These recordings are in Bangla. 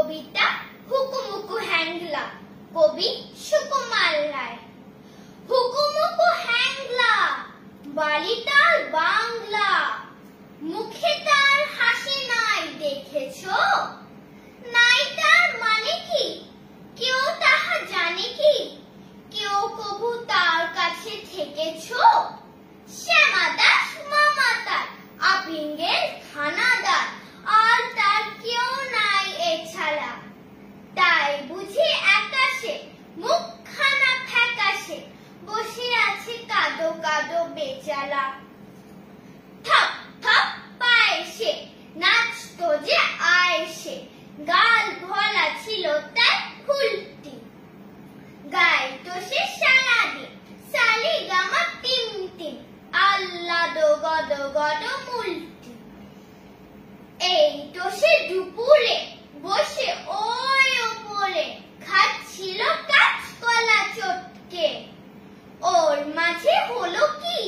কবিতা হুকুমুকু হ্যাংলা, কবি সুকুমার রায়। হুকুমুকু হ্যাংলা, বাড়ি তার বাংলা, মুখে তার হাসি নাই দেখেছো? নাই তার মানে কি কেউ তাহা জানে কি? কেউ কবু তার কাছে থেকেছো? শ্যামা দাস মামা তার আপিঙ্গের থানাদার, আর তার কেউ নাই এছাড়া। তাই বুঝি আকাশে মুখখানা ফ্যাকাশে বসে আছে কাদো কাদো বেচারা। থপ থপ পায়ে সে নাচতো যে আয়েসে, গাল ভরা ছিল তার ফুলটি। গাইতো সে সারাদিন সালিগামা টিম টিম, আল্লাদো গদো গদো মুলটি। এই তো সে দুপুরে বসে ওই ওপরে খাচ্ছিল কাঁচকলা চটকে। ওর মাঝে হলো কি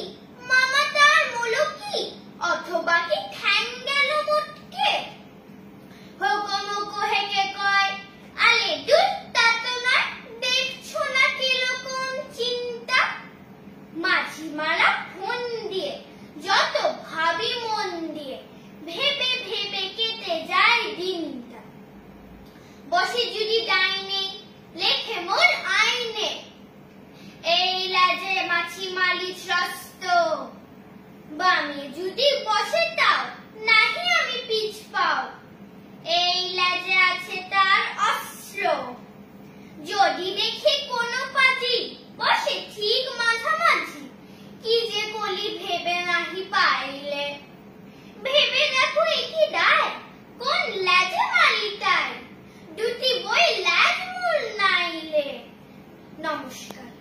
মামা তার মুলো কি, অথবা কি ঠ্যাং গেল মোটকে? হুকুমুকু হেঁকে কয়, আলে দূর তা তো নয়, দেখছো না কিরকম চিন্তা। মাঝি মারা ফোন দিয়ে যত ভাবি মন দিয়ে, ভেবে ভেবে কেটে যায় দিনটা। বসে যদি ডাইনে লেখে মোর আইনে, এই লাজে মাছি মালিচ রস্ত। বামে যদি বসে তাও নাহি আমি পিছ পাও, এই লাজে আছে তার অস্ত্র। যদি দেখি কোনো পাজি বসে ঠিক মাঝামাঝি, কি যে কলি ভেবে নাহি পাইলে। ভেবে দেখো একি দায়, কোন লাজে মালিকায়, দুটি বই লাজ মূল নাইলে। নমস্কার।